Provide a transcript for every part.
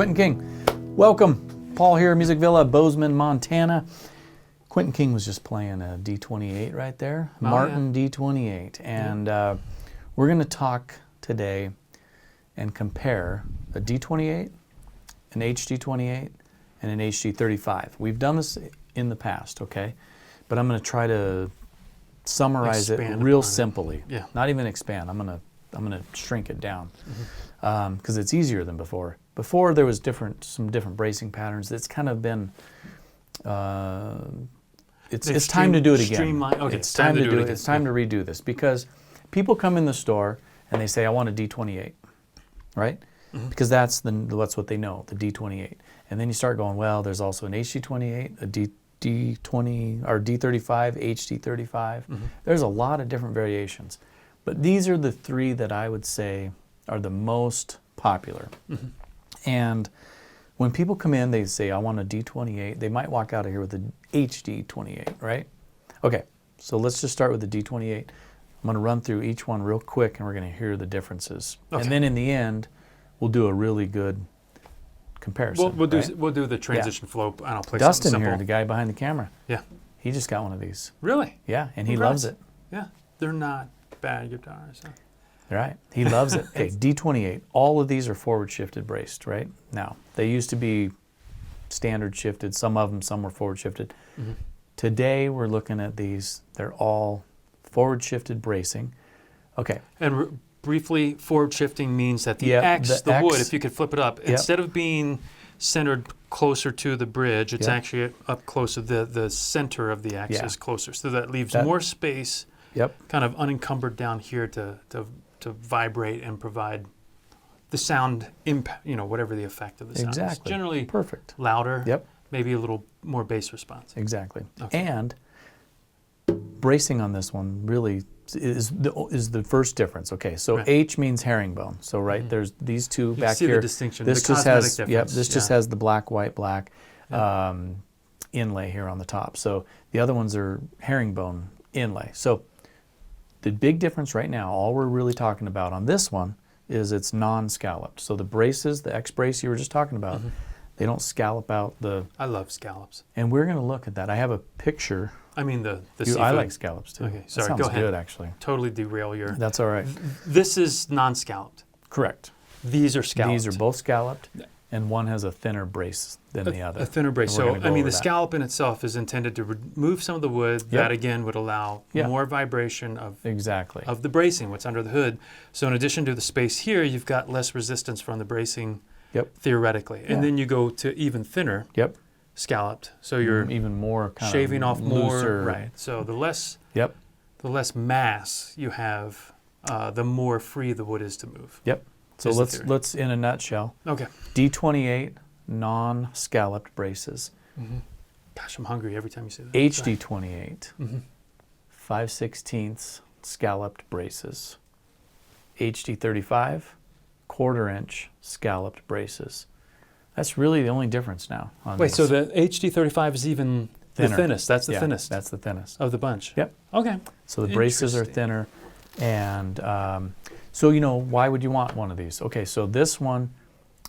Quentin King. Welcome. Paul here, Music Villa, Bozeman, Montana. Quentin King was just playing a D28 right there, Martin D28. And we're going to talk today and compare a D28, an HD28, and an HD35. We've done this in the past, okay? But I'm going to try to summarize it real simply. Yeah. Not even expand. I'm going to shrink it down because it's easier than before. Before there was some different bracing patterns. It's kind of been it's time to do it again. Okay, it's time to do it. It's time to redo this because people come in the store and they say, "I want a D28," right? Mm-hmm. Because that's what they know, the D28. And then you start going, well, there's also an HD28, a D20 or D35, HD35. Mm-hmm. There's a lot of different variations, but these are the three that I would say are the most popular. Mm-hmm. And when people come in, they say, I want a D28. They might walk out of here with an HD28, right? Okay, so let's just start with the D28. I'm going to run through each one real quick, and we're going to hear the differences. Okay. And then in the end, we'll do a really good comparison. We'll do the transition flow, and I'll play Dustin something simple. here, the guy behind the camera. Yeah. He just got one of these. Really? Yeah, and he loves it. Yeah, they're not bad guitars. Huh? Right. He loves it. Okay, D28. All of these are forward shifted braced, right? Now, they used to be standard shifted. Some were forward shifted. Mm-hmm. Today, we're looking at these. They're all forward shifted bracing. Okay. And briefly, forward shifting means that the wood, if you could flip it up, instead of being centered closer to the bridge, it's actually up closer. The center of the X is closer. So that leaves more space kind of unencumbered down here to vibrate and provide the sound impact, whatever the effect of the sound is. Generally perfect. Louder, maybe a little more bass response. Exactly. Okay. And bracing on this one really is the first difference. Okay, so H means herringbone. So there's these two you back see here. The distinction. This the just has difference. just has the black, white, black inlay here on the top. So the other ones are herringbone inlay. So the big difference right now, all we're really talking about on this one is it's non-scalloped. So the braces, the X brace you were just talking about, they don't scallop out the... I love scallops. And we're going to look at that. I have a picture. I mean the I like scallops too. Okay, sorry, that sounds go ahead. good actually. Totally derail your... That's all right. This is non-scalloped. Correct. These are scalloped. These are both scalloped, and one has a thinner brace than the other. A thinner brace. So, I mean, the scallop in itself is intended to remove some of the wood. That, again, would allow more vibration of the bracing, what's under the hood. So in addition to the space here, you've got less resistance from the bracing, theoretically. And then you go to even thinner, scalloped. So you're even more kind shaving of off more. looser. Right. So the less mass you have, the more free the wood is to move. Yep. So let's in a nutshell. Okay. D28 non-scalloped braces. Mm-hmm. Gosh, I'm hungry every time you say that. HD28 5/16 scalloped braces. HD35 1/4-inch scalloped braces. That's really the only difference now. Wait, so the HD35 is even thinner. The thinnest? That's the thinnest? That's the thinnest. Of the bunch? Yep. Okay. So the braces are thinner. And so, why would you want one of these? Okay, so this one,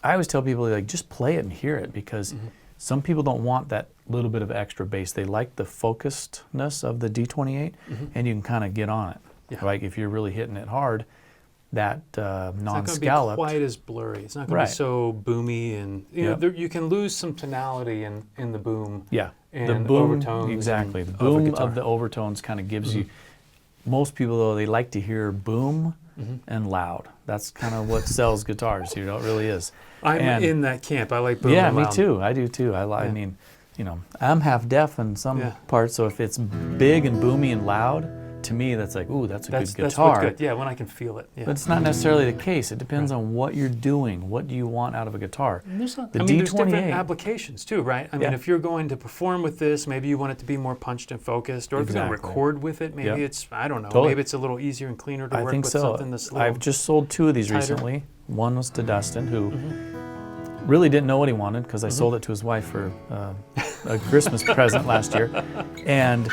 I always tell people, just play it and hear it because some people don't want that little bit of extra bass. They like the focusedness of the D28, and you can kind of get on it. Yeah. Like if you're really hitting it hard, that non-scalloped. It's not going to be quite as blurry. It's not going to be so boomy, and you can lose some tonality in the boom. Yeah, and the boom, overtones. Exactly, the boom of the overtones kind of gives you. Most people, though, they like to hear boom and loud. That's kind of what sells guitars. It really is. I'm in that camp. I like boom and loud. Yeah, me too. I do too. I mean, I'm half deaf in some parts, so if it's big and boomy and loud, to me, that's like, ooh, that's a good guitar. That's what's good. Yeah, when I can feel it. Yeah. But it's not necessarily the case. It depends on what you're doing. What do you want out of a guitar? There's different applications too, right? I mean, if you're going to perform with this, maybe you want it to be more punched and focused, or if you're going to record with it, maybe it's, I don't know, maybe it's a little easier and cleaner to work with something that's a little I've just sold 2 of these recently. One was to Dustin, who really didn't know what he wanted because I sold it to his wife for a Christmas present last year. And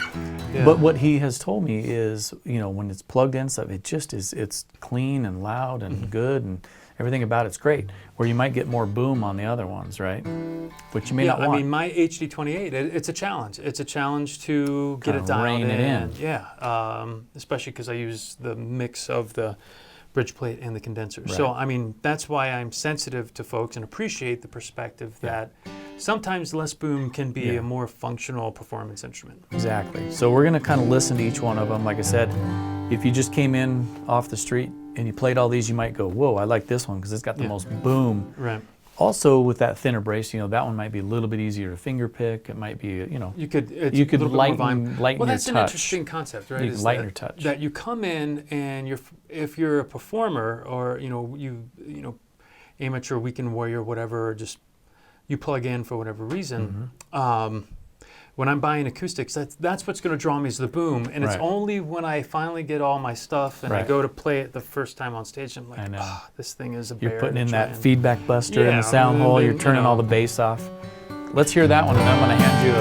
but what he has told me is, when it's plugged in stuff, it just is, it's clean and loud and good, and Everything about it's great. Where you might get more boom on the other ones, right? Which you may not want. I mean, my HD28, it's a challenge. It's a challenge to get it dialed rein it in. Yeah, especially because I use the mix of the bridge plate and the condenser. Right. So, I mean, that's why I'm sensitive to folks and appreciate the perspective that sometimes less boom can be a more functional performance instrument. Exactly. So we're going to kind of listen to each one of them. Like I said, if you just came in off the street and you played all these, you might go, whoa, I like this one because it's got the most boom. Right. Also, with that thinner brace, that one might be a little bit easier to finger pick. It might be, you could lighten your touch. Well, that's an interesting concept, right? You can lighten your touch. That you come in and if you're a performer or amateur weekend warrior, whatever, or just you plug in for whatever reason. When I'm buying acoustics, that's what's going to draw me is the boom, and it's only when I finally get all my stuff and I go to play it the first time on stage, I'm like, this thing is a bear. You're putting in that feedback buster in the sound hole. You're turning all the bass off. Let's hear that one, and I'm going to hand you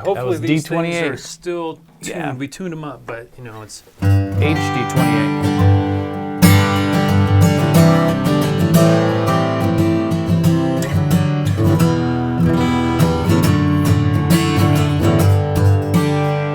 Hopefully these D28. things are still tuned. We tuned them up, but it's HD28.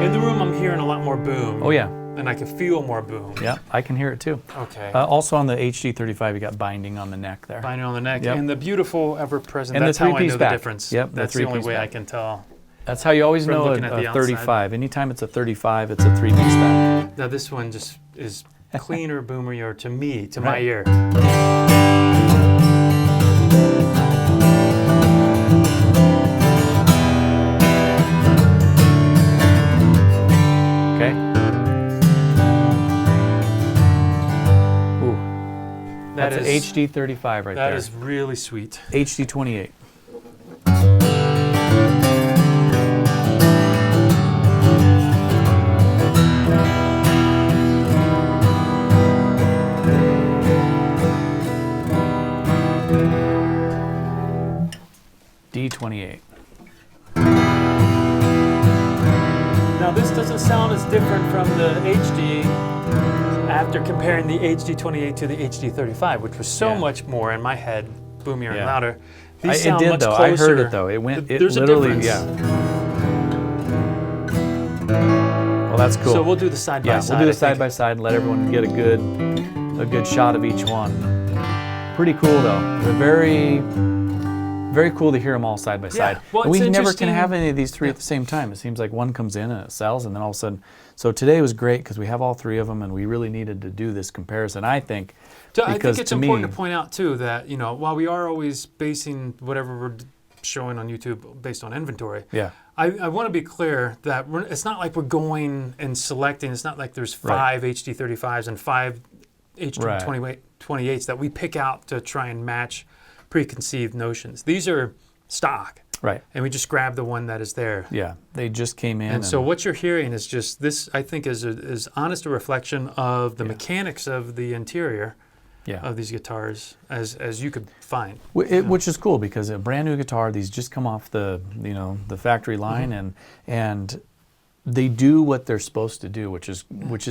In the room, I'm hearing a lot more boom. Oh yeah. And I can feel more boom. Yeah, I can hear it too. Okay. Also on the HD35, you got binding on the neck there. Binding on the neck, and the beautiful ever-present. And that's the how I know back. the difference. Yep, that's the only way I can tell. That's how you always know a 35. Anytime it's a 35, it's a 3-piece back. Now this one just is cleaner, boomier to me, to my ear. Okay. Ooh. That's an HD35 right there. That is really sweet. HD28. D28. Now this doesn't sound as different from the HD after comparing the HD28 to the HD35, which was so much more in my head, boomier and louder. These sound much closer. I heard it though. It went. There's literally, a difference. Well, that's cool. So we'll do the side by side. We'll do the side by side and let everyone get a good shot of each one. Pretty cool though. They're very cool to hear them all side by side. Well, we never can have any of these three at the same time. It seems like one comes in and it sells, and then all of a sudden. So today was great because we have all three of them, and we really needed to do this comparison. I think. I think it's important to point out too that while we are always basing whatever we're showing on YouTube based on inventory. Yeah. I want to be clear that it's not like we're going and selecting. It's not like there's 5 HD35s and 5 HD28s that we pick out to try and match preconceived notions. These are stock. Right. And we just grab the one that is there. Yeah, they just came in. And so what you're hearing is just this, I think, is honest a reflection of the mechanics of the interior of these guitars as you could find. Which is cool because a brand new guitar, these just come off the factory line and they do what they're supposed to do, which is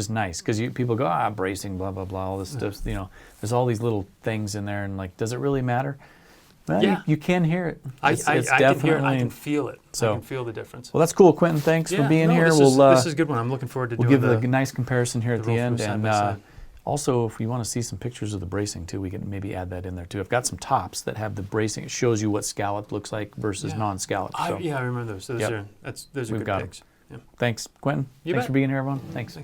nice because people go bracing, blah blah blah, all this stuff. There's all these little things in there, and like, does it really matter? Well, you can hear it. I can hear it. I can feel it. So, I can feel the difference. Well, that's cool, Quentin. Thanks for being here. This is a good one. I'm looking forward to doing We'll give a nice comparison here at the end, and side. Also, if you want to see some pictures of the bracing too, we can maybe add that in there too. I've got some tops that have the bracing. It shows you what scallop looks like versus non-scallop. So. I remember those. Those are good pics. Thanks, Quentin. Thanks for being here, everyone. Thanks.